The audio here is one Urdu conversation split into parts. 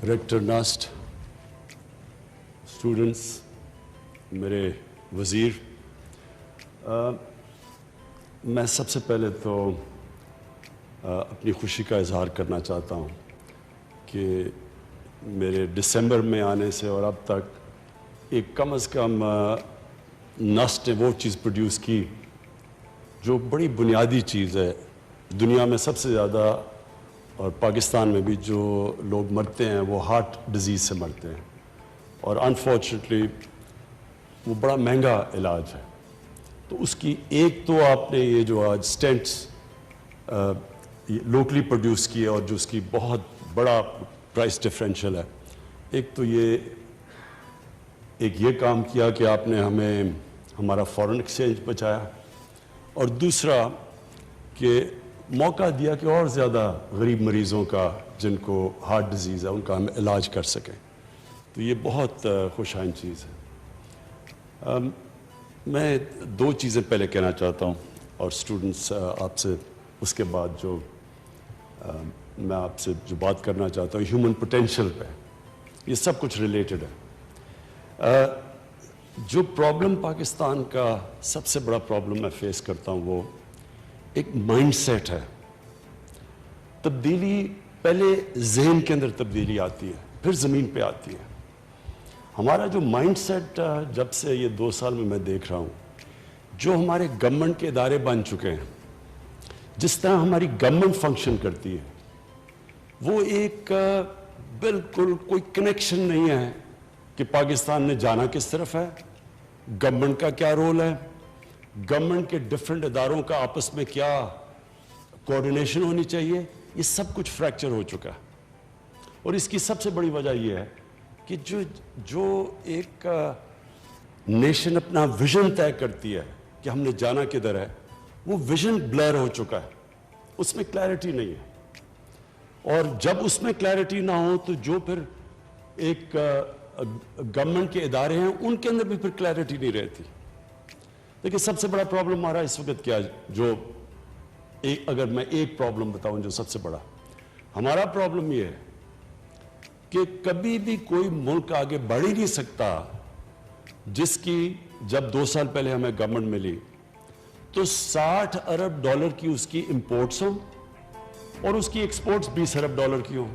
ریکٹر ناسٹ، اسٹوڈنٹس، میرے وزیر، میں سب سے پہلے تو اپنی خوشی کا اظہار کرنا چاہتا ہوں کہ میرے دسمبر میں آنے سے اور اب تک ایک کم از کم نسٹ نے وہ چیز پروڈیوس کی جو بڑی بنیادی چیز ہے دنیا میں سب سے زیادہ، اور پاکستان میں بھی جو لوگ مرتے ہیں وہ ہارٹ ڈیزیز سے مرتے ہیں، اور انفارچونیٹلی وہ بڑا مہنگا علاج ہے۔ تو اس کی ایک تو آپ نے یہ جو آج سٹینٹس لوکلی پروڈیوس کیے اور جو اس کی بہت بڑا پرائس ڈفرینشل ہے، ایک تو یہ کام کیا کہ آپ نے ہمیں ہمارا فارن ایکسچینج بچایا، اور دوسرا کہ موقع دیا کہ اور زیادہ غریب مریضوں کا جن کو ہارٹ ڈیزیز ہے ان کا ہم علاج کر سکیں۔ تو یہ بہت خوش آئند چیز ہے۔ میں دو چیزیں پہلے کہنا چاہتا ہوں اور اسٹوڈنٹس آپ سے اس کے بعد جو میں آپ سے جو بات کرنا چاہتا ہوں ہیومن پوٹینشیل پہ، یہ سب کچھ ریلیٹڈ ہے۔ جو پرابلم پاکستان کا سب سے بڑا پرابلم میں فیس کرتا ہوں وہ ایک مائنڈ سیٹ ہے۔ تبدیلی پہلے ذہن کے اندر تبدیلی آتی ہے، پھر زمین پہ آتی ہے۔ ہمارا جو مائنڈ سیٹ جب سے یہ 2 سال میں دیکھ رہا ہوں، جو ہمارے گورنمنٹ کے ادارے بن چکے ہیں، جس طرح ہماری گورنمنٹ فنکشن کرتی ہے، وہ ایک بالکل کوئی کنیکشن نہیں ہے کہ پاکستان نے جانا کس طرف ہے، گورنمنٹ کا کیا رول ہے، گورنمنٹ کے ڈفرینٹ اداروں کا آپس میں کیا کوآرڈینیشن ہونی چاہیے، یہ سب کچھ فریکچر ہو چکا ہے۔ اور اس کی سب سے بڑی وجہ یہ ہے کہ جو ایک نیشن اپنا ویژن طے کرتی ہے کہ ہم نے جانا کدھر ہے، وہ ویژن بلر ہو چکا ہے، اس میں کلیئرٹی نہیں ہے۔ اور جب اس میں کلیئرٹی نہ ہو تو جو پھر ایک گورنمنٹ کے ادارے ہیں ان کے اندر بھی پھر کلیئرٹی نہیں رہتی۔ لیکن سب سے بڑا پرابلم ہمارا اس وقت کیا ہے، اگر میں ایک پرابلم بتاؤں جو سب سے بڑا ہمارا پرابلم یہ ہے کہ کبھی بھی کوئی ملک آگے بڑھ ہی نہیں سکتا جس کی جب 2 سال پہلے ہمیں گورنمنٹ ملی تو 60 ارب ڈالر کی اس کی امپورٹس ہوں اور اس کی ایکسپورٹس 20 ارب ڈالر کی ہوں،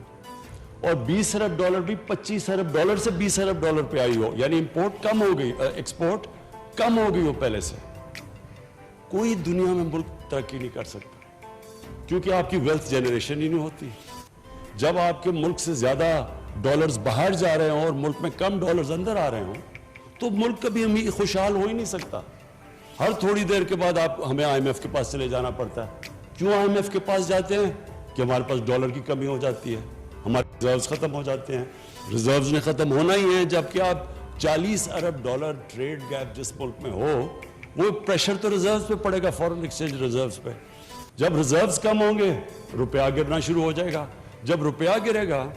اور 20 ارب ڈالر بھی 25 ارب ڈالر سے 20 ارب ڈالر پہ آئی ہو، یعنی امپورٹ کم ہو گئی، ایکسپورٹ کم ہو گئی ہو پہلے سے۔ کوئی دنیا میں ملک ترقی نہیں کر سکتا کیونکہ آپ کی ویلتھ جنریشن ہی نہیں ہوتی۔ جب آپ کے ملک سے زیادہ ڈالرز باہر جا رہے ہوں اور ملک میں کم ڈالرز اندر آ رہے ہوں تو ملک کبھی ہمیں خوشحال ہو ہی نہیں سکتا۔ ہر تھوڑی دیر کے بعد ہمیں آئی ایم ایف کے پاس چلے جانا پڑتا ہے۔ کیوں آئی ایم ایف کے پاس جاتے ہیں؟ کہ ہمارے پاس ڈالر کی کمی ہو جاتی ہے، ہمارے ریزروز ختم ہو جاتے ہیں۔ ریزروز نے ختم ہونا ہی ہے جبکہ آپ 40 ارب ڈالر ٹریڈ گیپ جس ملک میں ہو، وہ پریشر تو ریزروز پہ پڑے گا، فارن ایکسچینج ریزروز پہ۔ جب ریزروز کم ہوں گے روپیہ گرنا شروع ہو جائے گا، جب روپیہ گرے گا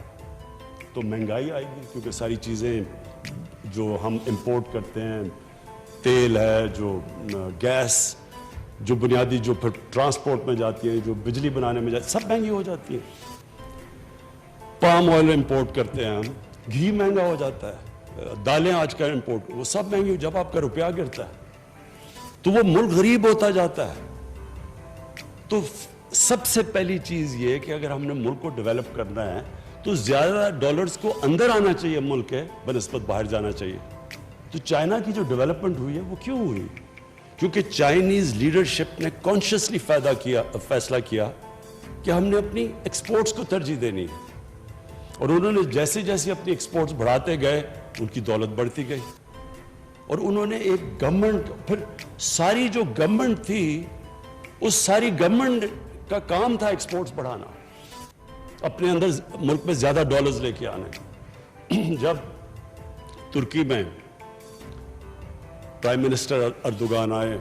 تو مہنگائی آئے گی، کیونکہ ساری چیزیں جو ہم امپورٹ کرتے ہیں، تیل ہے، جو گیس، جو بنیادی جو پھر ٹرانسپورٹ میں جاتی ہیں، جو بجلی بنانے میں جاتی ہیں، سب مہنگی ہو جاتی ہیں۔ پام آئل امپورٹ کرتے ہیں ہم، گھی مہنگا ہو جاتا ہے، دالیں آج کل امپورٹ، وہ سب مہنگی ہو۔ جب آپ کا روپیہ گرتا ہے تو وہ ملک غریب ہوتا جاتا ہے۔ تو سب سے پہلی چیز یہ کہ اگر ہم نے ملک کو ڈیولپ کرنا ہے تو زیادہ ڈالرز کو اندر آنا چاہیے ملک کے بنسبت باہر جانا چاہیے۔ تو چائنا کی جو ڈیولپمنٹ ہوئی ہے وہ کیوں ہوئی؟ کیونکہ چائنیز لیڈرشپ نے کانشیسلی فیصلہ کیا کہ ہم نے اپنی ایکسپورٹس کو ترجیح دینی ہے، اور انہوں نے جیسے جیسے اپنی ایکسپورٹس بڑھاتے گئے ان کی دولت بڑھتی گئی، اور انہوں نے ایک گورنمنٹ، پھر ساری جو گورنمنٹ تھی اس ساری گورنمنٹ کا کام تھا ایکسپورٹس بڑھانا، اپنے اندر ملک میں زیادہ ڈالرز لے کے آنے۔ جب ترکی میں پرائم منسٹر اردوغان آئے،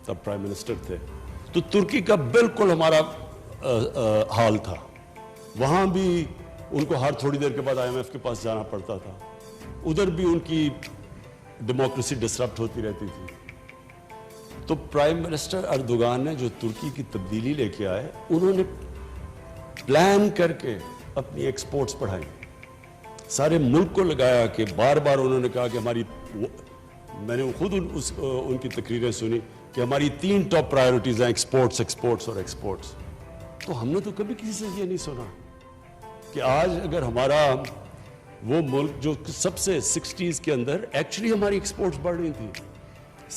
تب پرائم منسٹر تھے، تو ترکی کا بالکل ہمارا حال تھا۔ وہاں بھی ان کو ہر تھوڑی دیر کے بعد آئی ایم ایف کے پاس جانا پڑتا تھا، ادھر بھی ان کی ڈیموکریسی ڈسرپٹ ہوتی رہتی تھی۔ تو پرائم منسٹر اردوغان نے جو ترکی کی تبدیلی لے کے آئے، انہوں نے پلان کر کے اپنی ایکسپورٹس بڑھائی، سارے ملک کو لگایا کہ بار بار انہوں نے کہا کہ ہماری، میں نے خود ان کی تقریریں سنی کہ ہماری 3 ٹاپ پرائیورٹیز ہیں، ایکسپورٹس، ایکسپورٹس اور ایکسپورٹس. تو ہم نے تو کبھی کسی سے یہ نہیں سنا کہ آج اگر ہمارا وہ ملک جو سب سے 60s کے اندر ایکچولی ہماری ایکسپورٹس بڑھ رہی تھی.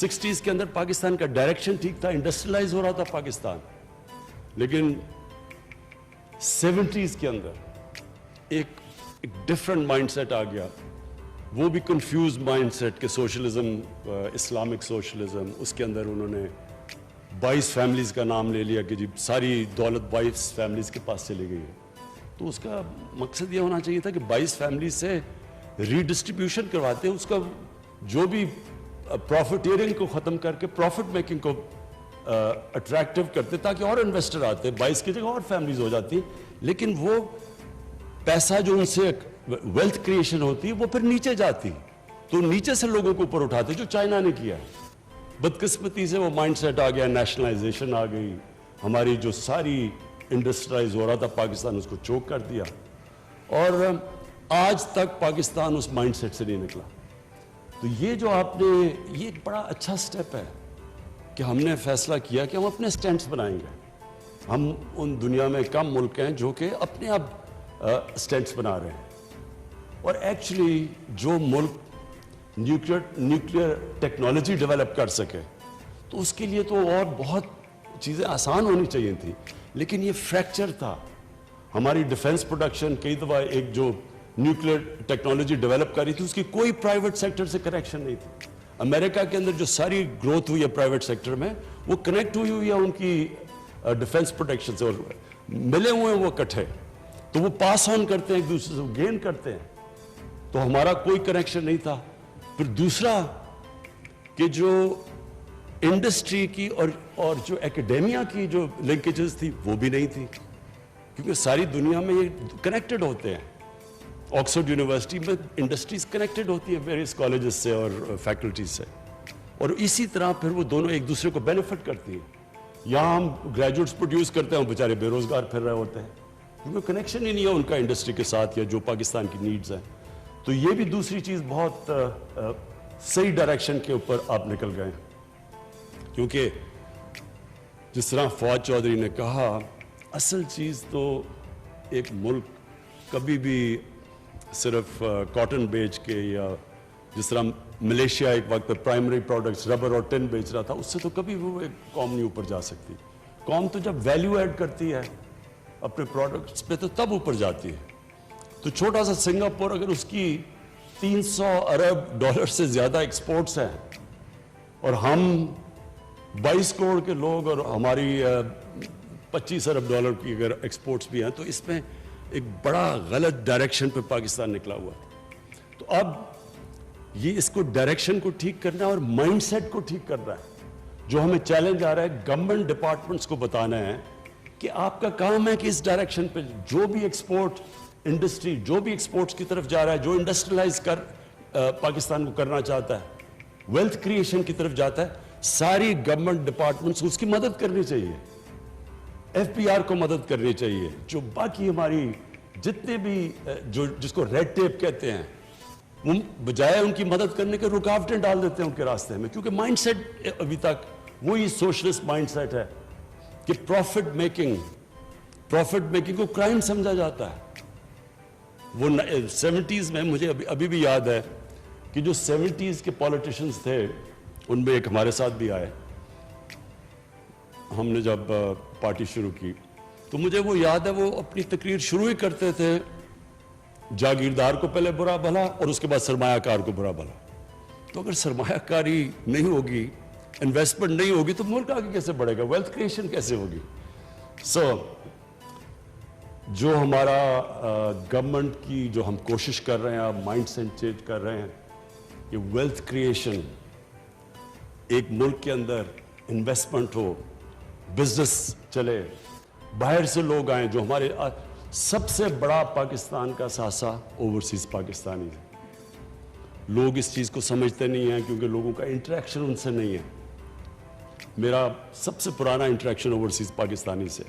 60s کے اندر پاکستان کا ڈائریکشن ٹھیک تھا، انڈسٹریلائز ہو رہا تھا پاکستان. لیکن 70s کے اندر ایک ڈفرنٹ مائنڈ سیٹ آ گیا، وہ بھی کنفیوز مائنڈ سیٹ کہ سوشلزم، اسلامک سوشلزم. اس کے اندر انہوں نے 22 فیملیز کا نام لے لیا کہ جی ساری دولت 22 فیملیز کے پاس چلی گئی ہے. تو اس کا مقصد یہ ہونا چاہیے تھا کہ 22 فیملیز سے ری ڈسٹریبیوشن کرواتے ہیں، اس کا جو بھی پروفیٹیرنگ کو ختم کر کے پروفٹ میکنگ کو اٹریکٹیو کرتے تاکہ اور انویسٹر آتے، 22 کی جگہ اور فیملیز ہو جاتی. لیکن وہ پیسہ جو ان سے ویلتھ کریشن ہوتی ہے وہ پھر نیچے جاتی، تو نیچے سے لوگوں کو اوپر اٹھاتے، جو چائنا نے کیا. بدقسمتی سے وہ مائنڈ سیٹ آ گیا، نیشنلائزیشن آ گئی، ہماری جو ساری انڈسٹرائز ہو رہا تھا پاکستان اس کو چوک کر دیا. اور آج تک پاکستان اس مائنڈ سیٹ سے نہیں نکلا. تو یہ جو آپ نے، یہ ایک بڑا اچھا سٹیپ ہے کہ ہم نے فیصلہ کیا کہ ہم اپنے سٹینڈز بنائیں گے. ہم ان دنیا میں کم ملک ہیں جو کہ اپنے آپ سٹینڈز بنا رہے ہیں. اور ایکچولی جو ملک نیوکلیئر ٹیکنالوجی ڈیولپ کر سکے تو اس کے لیے تو اور بہت چیزیں آسان ہونی چاہیے تھی، لیکن یہ فریکچر تھا. ہماری ڈیفنس پروڈکشن کئی دفعہ ایک جو نیوکلیئر ٹیکنالوجی ڈیولپ کر رہی تھی اس کی کوئی پرائیویٹ سیکٹر سے کنیکشن نہیں تھی. امریکہ کے اندر جو ساری گروتھ ہوئی ہے پرائیویٹ سیکٹر میں وہ کنیکٹ ہوئی ہے ان کی ڈیفنس پروٹیکشن سے، اور ملے ہوئے ہیں وہ اکٹھے، تو وہ پاس آن کرتے ہیں ایک دوسرے سے، گین کرتے ہیں. تو ہمارا کوئی کنیکشن نہیں تھا. پھر دوسرا کہ جو انڈسٹری کی اور جو ایکیڈیمیا کی جو لنکیجز تھی وہ بھی نہیں تھی، کیونکہ ساری دنیا میں یہ کنیکٹڈ ہوتے ہیں. آکسفورڈ یونیورسٹی میں انڈسٹریز کنیکٹڈ ہوتی ہے ویریس کالجز سے اور فیکلٹیز سے، اور اسی طرح پھر وہ دونوں ایک دوسرے کو بینیفٹ کرتی ہیں. یہاں ہم گریجویٹس پروڈیوس کرتے ہیں، وہ بیچارے بے روزگار پھر رہے ہوتے ہیں کیونکہ کنیکشن ہی نہیں ہے ان کا انڈسٹری کے ساتھ یا جو پاکستان کی نیڈز ہیں. تو یہ بھی دوسری چیز بہت صحیح ڈائریکشن کے اوپر آپ نکل گئے، کیونکہ جس طرح فواد چودھری نے کہا، اصل چیز تو ایک ملک کبھی بھی صرف کاٹن بیچ کے، یا جس طرح ملیشیا ایک وقت پرائمری پروڈکٹس ربر اور ٹن بیچ رہا تھا، اس سے تو کبھی وہ ایک قوم نہیں اوپر جا سکتی. قوم تو جب ویلیو ایڈ کرتی ہے اپنے پروڈکٹس پہ تو تب اوپر جاتی ہے. تو چھوٹا سا سنگاپور اگر اس کی 300 ارب ڈالر سے زیادہ ایکسپورٹس ہیں اور ہم 22 کروڑ کے لوگ اور ہماری 25 ارب ڈالر کی اگر ایکسپورٹس بھی ہیں، تو اس میں ایک بڑا غلط ڈائریکشن پہ پاکستان نکلا ہوا. تو اب یہ اس کو ڈائریکشن کو ٹھیک کرنا ہے اور مائنڈ سیٹ کو ٹھیک کرنا ہے. جو ہمیں چیلنج آ رہا ہے گورنمنٹ ڈپارٹمنٹس کو بتانا ہے کہ آپ کا کام ہے کہ اس ڈائریکشن پہ جو بھی ایکسپورٹ انڈسٹری، جو بھی ایکسپورٹس کی طرف جا رہا ہے، جو انڈسٹریلائز کر پاکستان کو کرنا چاہتا ہے، ویلتھ کریشن کی طرف جاتا ہے، ساری گورنمنٹ ڈپارٹمنٹس اس کی مدد کرنی چاہیے. ایف پی آر کو مدد کرنی چاہیے. جو باقی ہماری جتنے بھی جس کو ریڈ ٹیپ کہتے ہیں، وہ بجائے ان کی مدد کرنے کے رکاوٹیں ڈال دیتے ہیں ان کے راستے میں، کیونکہ مائنڈ سیٹ ابھی تک وہی سوشلسٹ مائنڈ سیٹ ہے کہ پروفٹ میکنگ کو کرائم سمجھا جاتا ہے. وہ 70s میں مجھے ابھی بھی یاد ہے کہ جو 70s کے پولیٹیشنز تھے ان میں ایک ہمارے ساتھ بھی آئے. ہم نے جب پارٹی شروع کی تو مجھے وہ یاد ہے، وہ اپنی تقریر شروع ہی کرتے تھے جاگیردار کو پہلے برا بھلا اور اس کے بعد سرمایہ کار کو برا بھلا. تو اگر سرمایہ کاری نہیں ہوگی، انویسٹمنٹ نہیں ہوگی، تو ملک آگے کیسے بڑھے گا، ویلتھ کریشن کیسے ہوگی. جو ہمارا گورنمنٹ کی جو ہم کوشش کر رہے ہیں، آپ مائنڈ سیٹ چینج کر رہے ہیں کہ ویلتھ کریشن، ایک ملک کے اندر انویسٹمنٹ ہو، بزنس چلے، باہر سے لوگ آئیں. جو ہمارے سب سے بڑا پاکستان کا ساسا اوورسیز پاکستانی ہے. لوگ اس چیز کو سمجھتے نہیں ہیں کیونکہ لوگوں کا انٹریکشن ان سے نہیں ہے. میرا سب سے پرانا انٹریکشن اوورسیز پاکستانی سے.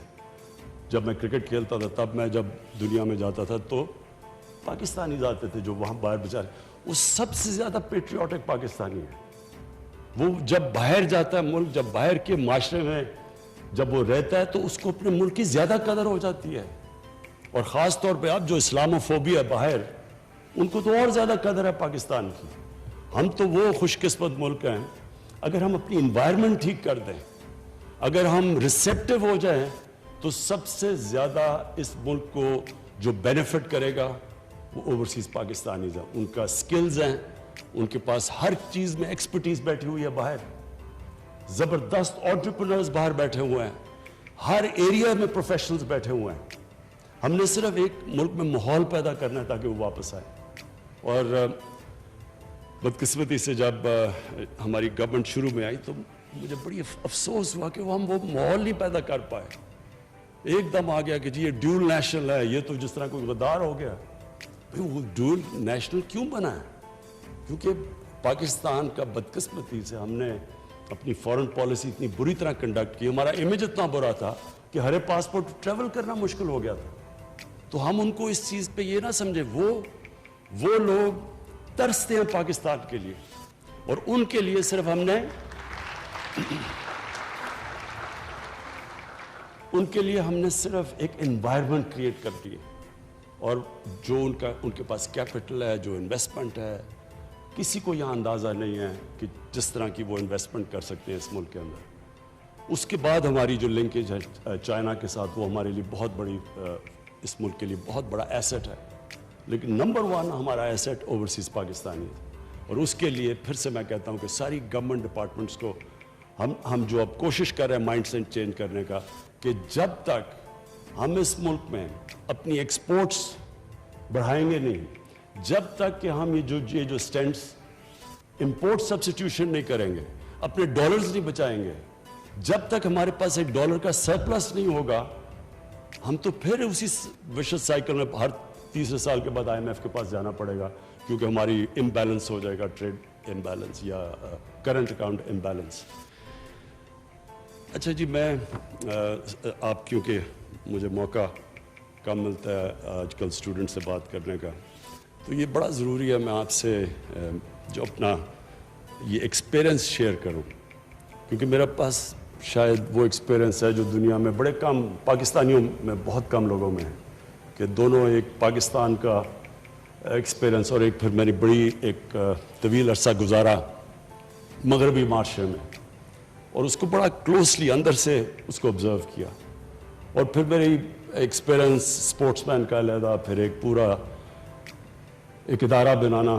جب میں کرکٹ کھیلتا تھا، تب میں جب دنیا میں جاتا تھا تو پاکستانی آتے تھے جو وہاں باہر بیچارے، وہ سب سے زیادہ پیٹریوٹک پاکستانی ہے. وہ جب باہر جاتا ہے ملک، جب باہر کے معاشرے میں جب وہ رہتا ہے تو اس کو اپنے ملک کی زیادہ قدر ہو جاتی ہے. اور خاص طور پہ اب جو اسلاموفوبیا باہر، ان کو تو اور زیادہ قدر ہے پاکستان کی. ہم تو وہ خوش قسمت ملک ہیں، اگر ہم اپنی انوائرمنٹ ٹھیک کر دیں، اگر ہم ریسیپٹیو ہو جائیں، تو سب سے زیادہ اس ملک کو جو بینیفٹ کرے گا وہ اوورسیز پاکستانیز ہیں. ان کا سکلز ہیں، ان کے پاس ہر چیز میں ایکسپرٹیز بیٹھی ہوئی ہے باہر، زبردست انٹرپرینرز باہر بیٹھے ہوئے ہیں، ہر ایریا میں پروفیشنلز بیٹھے ہوئے ہیں. ہم نے صرف ایک ملک میں ماحول پیدا کرنا ہے تاکہ وہ واپس آئے. اور بدقسمتی سے جب ہماری گورنمنٹ شروع میں آئی تو مجھے بڑی افسوس ہوا کہ ہم وہ ماحول نہیں پیدا کر پائے. ایک دم آ گیا کہ جی یہ ڈیول نیشنل ہے، یہ تو جس طرح کوئی غدار ہو گیا. وہ ڈیول نیشنل کیوں بنا ہے؟ کیونکہ پاکستان کا بدقسمتی سے ہم نے اپنی فورن پالیسی اتنی بری طرح کنڈکٹ کی، ہمارا امیج اتنا برا تھا کہ ہر پاسپورٹ ٹریول کرنا مشکل ہو گیا تھا. تو ہم ان کو اس چیز پہ یہ نہ سمجھے، وہ لوگ ترستے ہیں پاکستان کے لیے، اور ان کے لیے صرف ہم نے صرف ایک انوائرمنٹ کریٹ کر دی. اور جو ان کے پاس کیپٹل ہے، جو انویسٹمنٹ ہے، کسی کو یہاں اندازہ نہیں ہے کہ جس طرح کی وہ انویسٹمنٹ کر سکتے ہیں اس ملک کے اندر. اس کے بعد ہماری جو لنکیج ہے چائنا کے ساتھ، وہ ہمارے لیے بہت بڑی، اس ملک کے لیے بہت بڑا ایسٹ ہے. لیکن نمبر 1 ہمارا ایسٹ اوورسیز پاکستانی ہے. اور اس کے لیے پھر سے میں کہتا ہوں کہ ساری گورنمنٹ ڈپارٹمنٹس کو ہم جو اب کوشش کر رہے ہیں مائنڈ سیٹ چینج کرنے کا، کہ جب تک ہم اس ملک میں اپنی ایکسپورٹس بڑھائیں گے نہیں، جب تک کہ ہم یہ جو سٹینڈس امپورٹ سبسٹیوشن نہیں کریں گے، اپنے ڈالرز نہیں بچائیں گے، جب تک ہمارے پاس ایک ڈالر کا سرپلس نہیں ہوگا، ہم تو پھر اسی وشس سائیکل میں ہر تیسرے سال کے بعد IMF کے پاس جانا پڑے گا، کیونکہ ہماری امبیلنس ہو جائے گا، ٹریڈ امبیلنس یا کرنٹ اکاؤنٹ امبیلنس. اچھا جی، میں آپ کیونکہ مجھے موقع کم ملتا ہے آج کل اسٹوڈنٹ سے بات کرنے کا، تو یہ بڑا ضروری ہے میں آپ سے جو اپنا یہ ایکسپیرئنس شیئر کروں، کیونکہ میرے پاس شاید وہ ایکسپیرئنس ہے جو دنیا میں بڑے کم پاکستانیوں میں بہت کم لوگوں میں ہے، کہ دونوں ایک پاکستان کا ایکسپیرئنس اور ایک پھر میں نے بڑی ایک طویل عرصہ گزارا مغربی معاشرے میں، اور اس کو بڑا کلوزلی اندر سے اس کو آبزرو کیا. اور پھر میری ایکسپیرئنس اسپورٹس مین کا علیحدہ، پھر ایک پورا ایک ادارہ بنانا،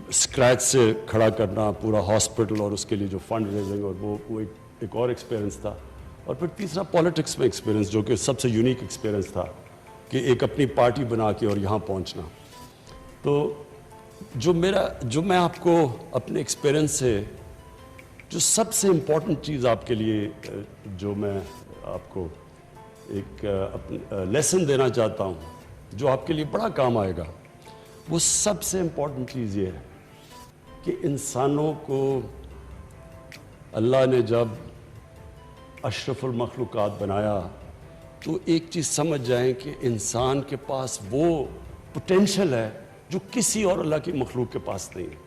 اسکریچ سے کھڑا کرنا پورا ہاسپٹل، اور اس کے لیے جو فنڈ ریزنگ، اور وہ ایک اور ایکسپیرئنس تھا. اور پھر تیسرا پالیٹکس میں ایکسپیرئنس، جو کہ سب سے یونیک ایکسپیرئنس تھا، کہ ایک اپنی پارٹی بنا کے اور یہاں پہنچنا. تو جو میں آپ کو اپنے ایکسپیرئنس سے جو سب سے امپورٹنٹ چیز آپ کے لیے جو میں آپ کو ایک لیسن دینا چاہتا ہوں، جو آپ کے لیے بڑا کام آئے گا، وہ سب سے امپورٹنٹ چیز یہ ہے کہ انسانوں کو اللہ نے جب اشرف المخلوقات بنایا تو ایک چیز سمجھ جائیں کہ انسان کے پاس وہ پوٹینشل ہے جو کسی اور اللہ کی مخلوق کے پاس نہیں ہے.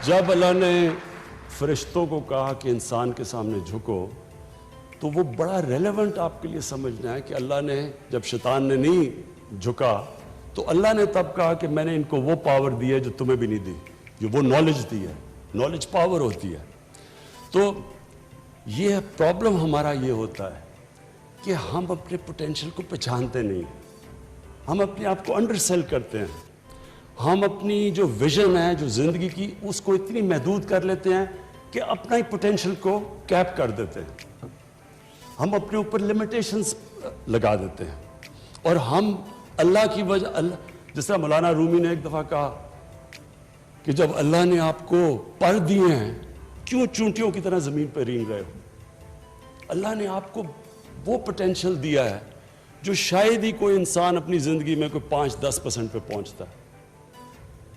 جب اللہ نے فرشتوں کو کہا کہ انسان کے سامنے جھکو، تو وہ بڑا ریلیونٹ آپ کے لیے سمجھنا ہے کہ اللہ نے جب شیطان نے نہیں جھکا تو اللہ نے تب کہا کہ میں نے ان کو وہ پاور دی ہے جو تمہیں بھی نہیں دی، جو وہ نالج دی ہے. نالج پاور ہوتی ہے. تو یہ پرابلم ہمارا یہ ہوتا ہے کہ ہم اپنے پوٹینشل کو پہچانتے نہیں، ہم اپنے آپ کو انڈر سیل کرتے ہیں، ہم اپنی جو ویژن ہے جو زندگی کی اس کو اتنی محدود کر لیتے ہیں کہ اپنا ہی پوٹینشل کو کیپ کر دیتے ہیں، ہم اپنے اوپر لمیٹیشنز لگا دیتے ہیں. اور ہم اللہ کی وجہ، جس طرح مولانا رومی نے ایک دفعہ کہا کہ جب اللہ نے آپ کو پر دیے ہیں کیوں چونٹیوں کی طرح زمین پہ رینگ رہے ہو. اللہ نے آپ کو وہ پوٹینشل دیا ہے جو شاید ہی کوئی انسان اپنی زندگی میں کوئی 5-10% پہ پہنچتا ہے.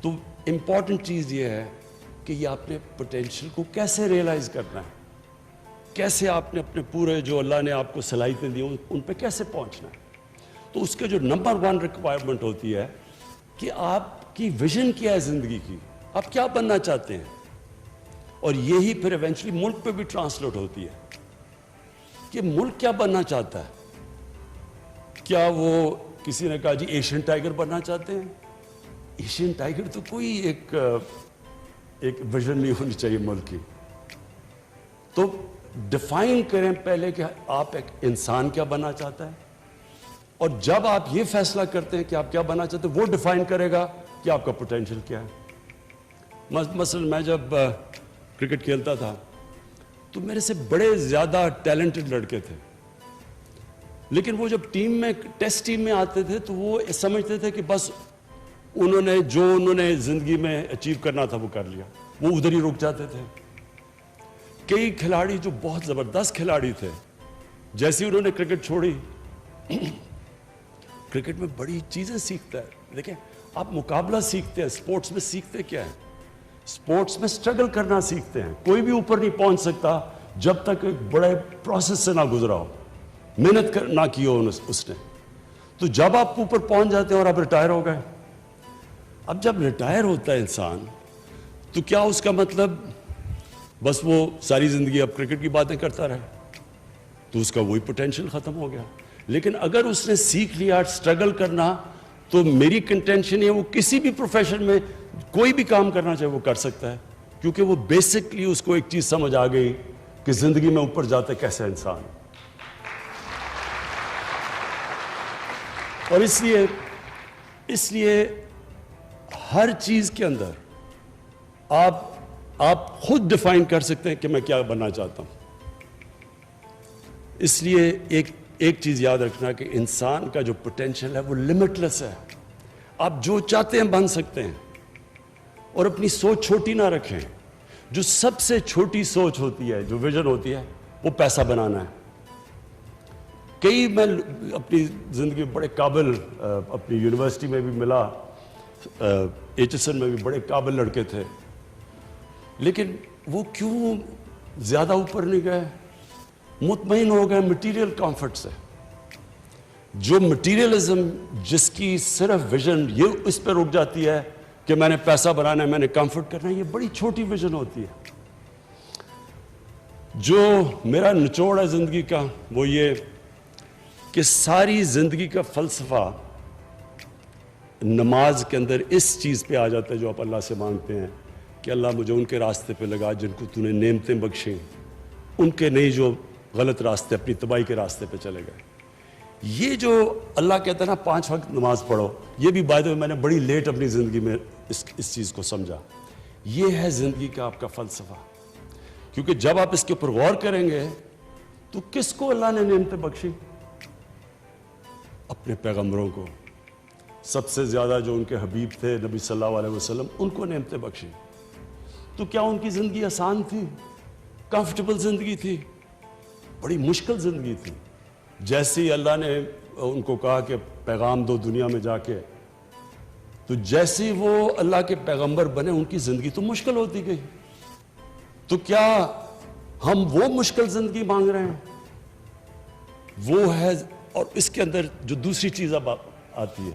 تو امپورٹنٹ چیز یہ ہے کہ یہ آپ نے پوٹینشل کو کیسے ریئلائز کرنا ہے، کیسے آپ نے اپنے پورے جو اللہ نے آپ کو صلاحیتیں دی ان پہ کیسے پہنچنا ہے. تو اس کے جو نمبر 1 ریکوائرمنٹ ہوتی ہے کہ آپ کی ویژن کیا ہے زندگی کی, آپ کیا بننا چاہتے ہیں, اور یہی پھر ایونچولی ملک پہ بھی ٹرانسلیٹ ہوتی ہے کہ ملک کیا بننا چاہتا ہے. کیا وہ کسی نے کہا جی ایشین ٹائیگر بننا چاہتے ہیں؟ ایشین ٹائیگر تو کوئی ایک ویژن نہیں ہونی چاہیے ملک کی. تو ڈیفائن کریں پہلے کہ آپ ایک انسان کیا بننا چاہتا ہے, اور جب آپ یہ فیصلہ کرتے ہیں کہ آپ کیا بننا چاہتے ہیں, وہ ڈیفائن کرے گا کہ آپ کا پوٹینشیل کیا ہے. مثلا میں جب کرکٹ کھیلتا تھا تو میرے سے بڑے زیادہ ٹیلنٹڈ لڑکے تھے, لیکن وہ جب ٹیسٹ ٹیم میں آتے تھے تو وہ سمجھتے تھے کہ بس انہوں نے زندگی میں اچیو کرنا تھا وہ کر لیا, وہ ادھر ہی رک جاتے تھے. کئی کھلاڑی جو بہت زبردست کھلاڑی تھے, جیسے انہوں نے کرکٹ چھوڑی, کرکٹ میں بڑی چیزیں سیکھتا ہے. دیکھیں آپ مقابلہ سیکھتے ہیں, سپورٹس میں سیکھتے کیا ہے, سپورٹس میں سٹرگل کرنا سیکھتے ہیں. کوئی بھی اوپر نہیں پہنچ سکتا جب تک ایک بڑے پروسیس سے نہ گزرا ہو, محنت نہ کی ہو اس نے. تو جب آپ اوپر پہنچ جاتے ہیں اور آپ ریٹائر ہو گئے, اب جب ریٹائر ہوتا ہے انسان تو کیا اس کا مطلب بس وہ ساری زندگی اب کرکٹ کی باتیں کرتا رہے؟ تو اس کا وہی پوٹینشیل ختم ہو گیا. لیکن اگر اس نے سیکھ لیا سٹرگل کرنا, تو میری کنٹینشن ہے وہ کسی بھی پروفیشن میں کوئی بھی کام کرنا چاہے وہ کر سکتا ہے, کیونکہ وہ بیسکلی اس کو ایک چیز سمجھ آ گئی کہ زندگی میں اوپر جاتے کیسے انسان. اور اس لیے ہر چیز کے اندر آپ خود ڈیفائن کر سکتے ہیں کہ میں کیا بننا چاہتا ہوں. اس لیے ایک چیز یاد رکھنا کہ انسان کا جو پوٹینشیل ہے وہ لمٹ لیس ہے. آپ جو چاہتے ہیں بن سکتے ہیں, اور اپنی سوچ چھوٹی نہ رکھیں. جو سب سے چھوٹی سوچ ہوتی ہے, جو ویژن ہوتی ہے, وہ پیسہ بنانا ہے. میں اپنی زندگی میں بڑے قابل, اپنی یونیورسٹی میں بھی ملا, ایچ ایس این میں بھی بڑے قابل لڑکے تھے, لیکن وہ کیوں زیادہ اوپر نہیں گئے؟ مطمئن ہو گئے مٹیریل کمفرٹ سے. جو مٹیریلزم جس کی صرف ویژن یہ اس پہ رک جاتی ہے کہ میں نے پیسہ بنانا ہے, میں نے کمفرٹ کرنا ہے, یہ بڑی چھوٹی ویژن ہوتی ہے. جو میرا نچوڑ ہے زندگی کا وہ یہ کہ ساری زندگی کا فلسفہ نماز کے اندر اس چیز پہ آ جاتا ہے جو آپ اللہ سے مانگتے ہیں کہ اللہ مجھے ان کے راستے پہ لگا جن کو تو نے نعمتیں بخشیں, ان کے نہیں جو غلط راستے اپنی تباہی کے راستے پہ چلے گئے. یہ جو اللہ کہتا ہے نا 5 وقت نماز پڑھو, یہ بھی بائی دا وے میں نے بڑی لیٹ اپنی زندگی میں اس چیز کو سمجھا. یہ ہے زندگی کا آپ کا فلسفہ, کیونکہ جب آپ اس کے اوپر غور کریں گے تو کس کو اللہ نے نعمتیں بخشی؟ اپنے پیغمبروں کو, سب سے زیادہ جو ان کے حبیب تھے نبی صلی اللہ علیہ وسلم, ان کو نعمتیں بخشی. تو کیا ان کی زندگی آسان تھی, کمفرٹیبل زندگی تھی؟ بڑی مشکل زندگی تھی. جیسے ہی اللہ نے ان کو کہا کہ پیغام دو دنیا میں جا کے, تو جیسے ہی وہ اللہ کے پیغمبر بنے ان کی زندگی تو مشکل ہوتی گئی. تو کیا ہم وہ مشکل زندگی مانگ رہے ہیں؟ وہ ہے. اور اس کے اندر جو دوسری چیز اب آتی ہے